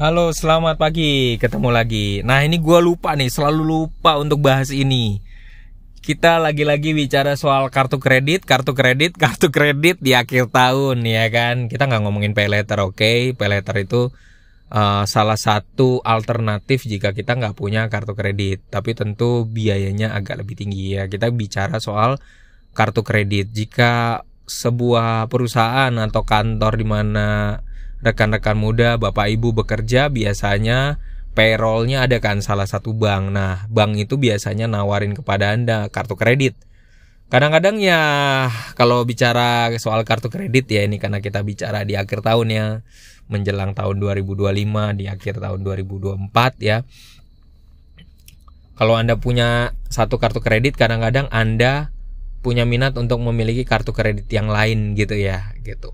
Halo, selamat pagi. Ketemu lagi. Nah, ini gue lupa nih, selalu lupa untuk bahas ini. Kita lagi-lagi bicara soal kartu kredit di akhir tahun, ya kan? Kita nggak ngomongin pay letter, oke? Pay letter itu salah satu alternatif jika kita nggak punya kartu kredit. Tapi tentu biayanya agak lebih tinggi ya. Kita bicara soal kartu kredit. Jika sebuah perusahaan atau kantor di mana rekan-rekan muda, bapak ibu bekerja, biasanya payrollnya ada kan salah satu bank. Nah, bank itu biasanya nawarin kepada Anda kartu kredit. Kadang-kadang ya kalau bicara soal kartu kredit ya, ini karena kita bicara di akhir tahun ya, menjelang tahun 2025, di akhir tahun 2024 ya. Kalau Anda punya satu kartu kredit, kadang-kadang Anda punya minat untuk memiliki kartu kredit yang lain gitu ya, gitu.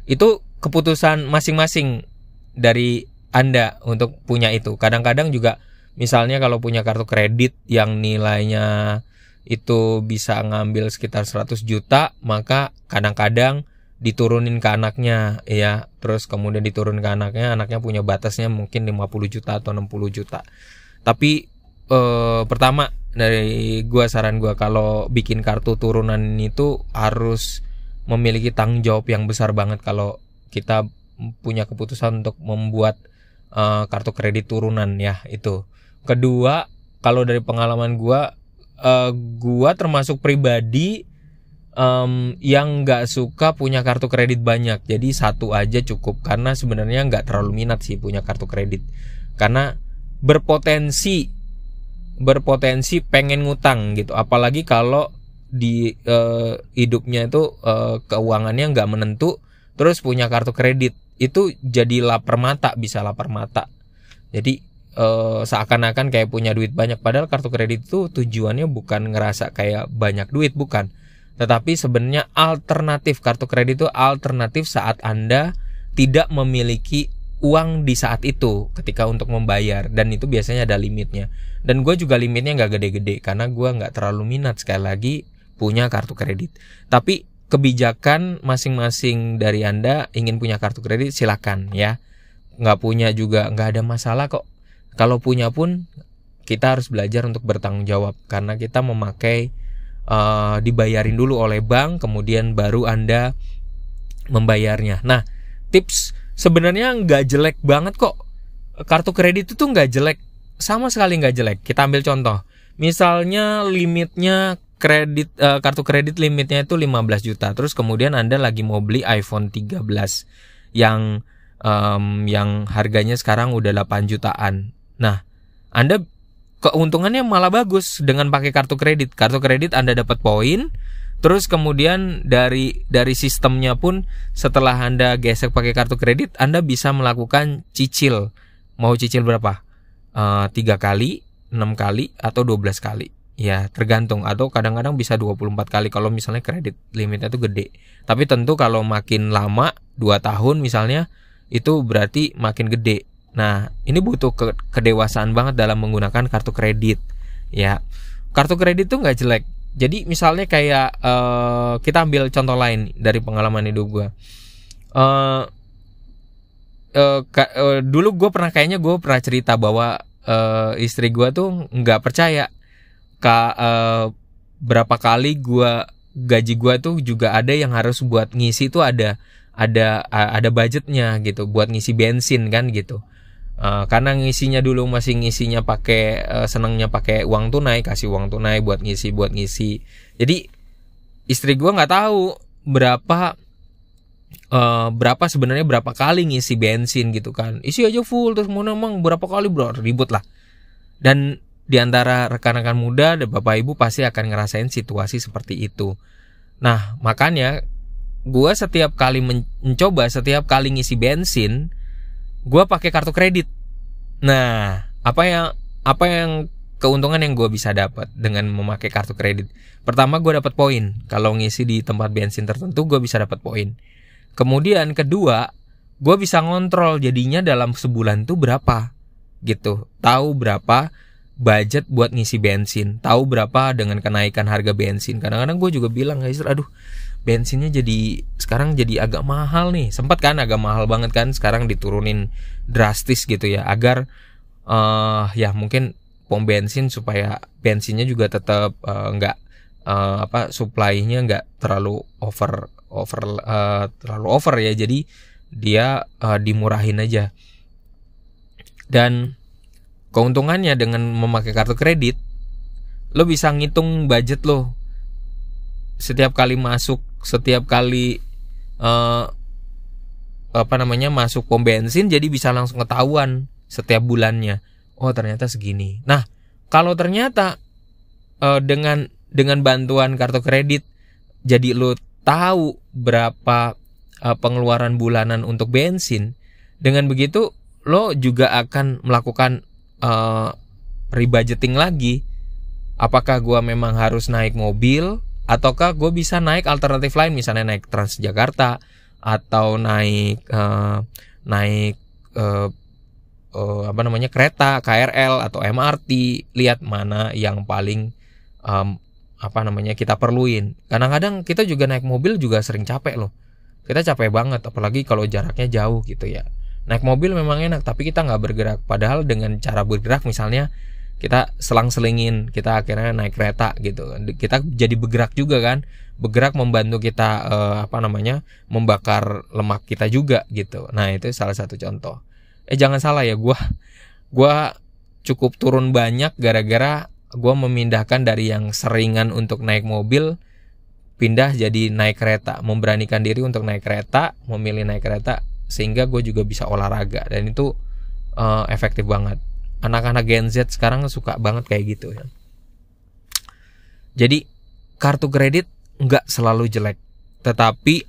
Itu keputusan masing-masing dari Anda untuk punya itu. Kadang-kadang juga misalnya kalau punya kartu kredit yang nilainya itu bisa ngambil sekitar 100 juta, maka kadang-kadang diturunin ke anaknya ya. Terus kemudian diturun ke anaknya punya batasnya mungkin 50 juta atau 60 juta. Tapi pertama dari saran gua kalau bikin kartu turunan itu harus memiliki tanggung jawab yang besar banget kalau kita punya keputusan untuk membuat kartu kredit turunan ya itu. Kedua, kalau dari pengalaman gua termasuk pribadi yang nggak suka punya kartu kredit banyak. Jadi satu aja cukup karena sebenarnya nggak terlalu minat sih punya kartu kredit karena berpotensi pengen ngutang gitu. Apalagi kalau di hidupnya itu keuangannya nggak menentu, terus punya kartu kredit itu jadi lapar mata, bisa lapar mata. Jadi seakan-akan kayak punya duit banyak, padahal kartu kredit itu tujuannya bukan ngerasa kayak banyak duit, bukan. Tetapi sebenarnya alternatif, kartu kredit itu alternatif saat Anda tidak memiliki uang di saat itu ketika untuk membayar, dan itu biasanya ada limitnya. Dan gue juga limitnya nggak gede-gede karena gue nggak terlalu minat sekali lagi punya kartu kredit. Tapi kebijakan masing-masing dari Anda ingin punya kartu kredit silakan ya. Nggak punya juga nggak ada masalah kok. Kalau punya pun kita harus belajar untuk bertanggung jawab karena kita memakai dibayarin dulu oleh bank, kemudian baru Anda membayarnya. Nah, tips sebenarnya nggak jelek banget kok. Kartu kredit itu nggak jelek, sama sekali nggak jelek. Kita ambil contoh. Misalnya limitnya kartu kredit limitnya itu 15 juta. Terus kemudian Anda lagi mau beli iPhone 13 yang harganya sekarang udah 8 jutaan. Nah, Anda keuntungannya malah bagus dengan pakai kartu kredit. Kartu kredit Anda dapat poin. Terus kemudian dari sistemnya pun setelah Anda gesek pakai kartu kredit, Anda bisa melakukan cicil. Mau cicil berapa? 3 kali, 6 kali, atau 12 kali. Ya tergantung, atau kadang-kadang bisa 24 kali kalau misalnya kredit limitnya itu gede. Tapi tentu kalau makin lama 2 tahun misalnya, itu berarti makin gede. Nah, ini butuh kedewasaan banget dalam menggunakan kartu kredit. Ya, kartu kredit tuh nggak jelek. Jadi misalnya kayak kita ambil contoh lain dari pengalaman hidup gue. Dulu gue pernah cerita bahwa istri gue tuh nggak percaya. Berapa kali gaji gue tuh juga ada yang harus buat ngisi tuh ada budgetnya gitu, buat ngisi bensin kan gitu. Karena ngisinya dulu masih ngisinya pakai senangnya pakai uang tunai, kasih uang tunai buat ngisi. Jadi istri gue nggak tahu berapa sebenarnya berapa kali ngisi bensin gitu kan. Isi aja full terus mau emang berapa kali bro, ribut lah. Dan di antara rekan-rekan muda dan bapak ibu pasti akan ngerasain situasi seperti itu. Nah, makanya gue setiap kali ngisi bensin, gue pakai kartu kredit. Nah, apa yang keuntungan yang gue bisa dapat dengan memakai kartu kredit? Pertama, gue dapat poin. Kalau ngisi di tempat bensin tertentu, gue bisa dapat poin. Kemudian kedua, gue bisa ngontrol jadinya dalam sebulan tuh berapa gitu. Tahu berapa budget buat ngisi bensin, tahu berapa dengan kenaikan harga bensin. Kadang-kadang gue juga bilang, guys, aduh bensinnya sekarang jadi agak mahal nih. Sempat kan agak mahal banget kan, sekarang diturunin drastis gitu ya, agar ya mungkin pom bensin supaya bensinnya juga tetap nggak supply-nya nggak terlalu over ya. Jadi dia dimurahin aja. Dan keuntungannya dengan memakai kartu kredit, lo bisa ngitung budget lo. Setiap kali masuk, masuk pom bensin, jadi bisa langsung ketahuan setiap bulannya. Oh, ternyata segini. Nah, kalau ternyata dengan bantuan kartu kredit, jadi lo tahu berapa pengeluaran bulanan untuk bensin. Dengan begitu lo juga akan melakukan rebudgeting lagi. Apakah gue memang harus naik mobil, ataukah gue bisa naik alternatif lain, misalnya naik Transjakarta atau naik kereta KRL atau MRT. Lihat mana yang paling kita perluin. Kadang-kadang kita juga naik mobil juga sering capek loh. Kita capek banget, apalagi kalau jaraknya jauh gitu ya. Naik mobil memang enak, tapi kita nggak bergerak. Padahal dengan cara bergerak, misalnya kita selang-selingin, kita akhirnya naik kereta gitu. Kita jadi bergerak juga kan. Bergerak membantu kita membakar lemak kita juga gitu. Nah, itu salah satu contoh. Jangan salah ya, gua cukup turun banyak gara-gara gua memindahkan dari yang seringan untuk naik mobil pindah jadi naik kereta, memberanikan diri untuk naik kereta, memilih naik kereta, sehingga gue juga bisa olahraga, dan itu efektif banget. Anak-anak Gen Z sekarang suka banget kayak gitu ya. Jadi kartu kredit nggak selalu jelek, tetapi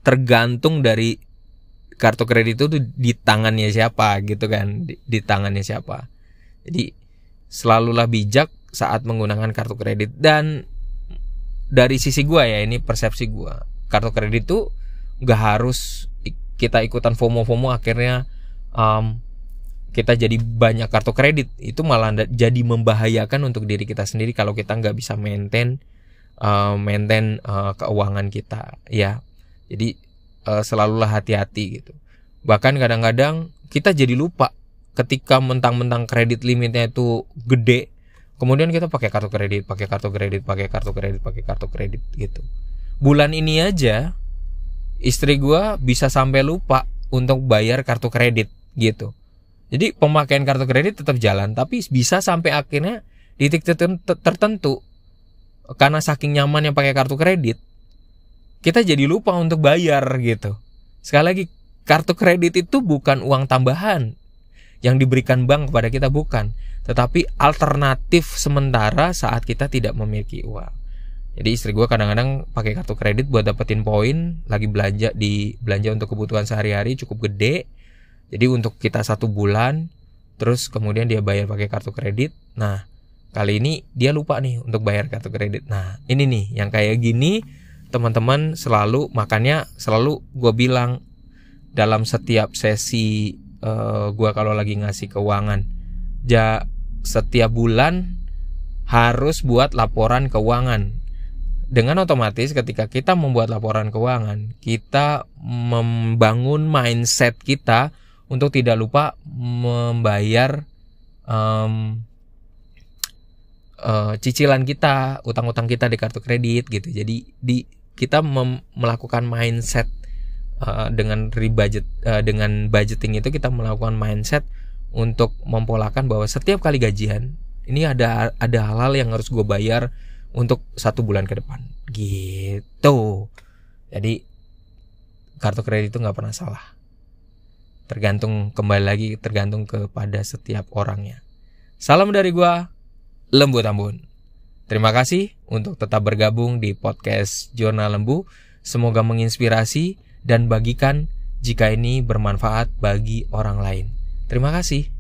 tergantung dari kartu kredit itu di tangannya siapa gitu kan, di tangannya siapa. Jadi selalulah bijak saat menggunakan kartu kredit. Dan dari sisi gue ya, ini persepsi gue, kartu kredit itu nggak harus kita ikutan FOMO akhirnya kita jadi banyak kartu kredit. Itu malah jadi membahayakan untuk diri kita sendiri kalau kita nggak bisa maintain keuangan kita ya. Jadi selalulah hati-hati gitu. Bahkan kadang-kadang kita jadi lupa ketika mentang-mentang kredit limitnya itu gede, kemudian kita pakai kartu kredit gitu. Bulan ini aja istri gue bisa sampai lupa untuk bayar kartu kredit gitu. Jadi pemakaian kartu kredit tetap jalan, tapi bisa sampai akhirnya di titik tertentu, karena saking nyamannya pakai kartu kredit, kita jadi lupa untuk bayar gitu. Sekali lagi, kartu kredit itu bukan uang tambahan yang diberikan bank kepada kita, bukan, tetapi alternatif sementara saat kita tidak memiliki uang. Jadi istri gue kadang-kadang pakai kartu kredit buat dapetin poin, lagi belanja untuk kebutuhan sehari-hari cukup gede. Jadi untuk kita 1 bulan, terus kemudian dia bayar pakai kartu kredit. Nah, kali ini dia lupa nih untuk bayar kartu kredit. Nah, ini nih yang kayak gini teman-teman makanya selalu gue bilang dalam setiap sesi gue kalau lagi ngasih keuangan, setiap bulan harus buat laporan keuangan. Dengan otomatis ketika kita membuat laporan keuangan, kita membangun mindset kita untuk tidak lupa membayar cicilan kita, utang-utang kita di kartu kredit gitu. Jadi kita melakukan mindset dengan budgeting itu, kita melakukan mindset untuk mempolakan bahwa setiap kali gajian ini ada hal-hal yang harus gue bayar untuk 1 bulan ke depan gitu. Jadi kartu kredit itu nggak pernah salah. Tergantung kepada setiap orangnya. Salam dari gua, Lembu Tambun. Terima kasih untuk tetap bergabung di podcast Jurnal Lembu. Semoga menginspirasi dan bagikan jika ini bermanfaat bagi orang lain. Terima kasih.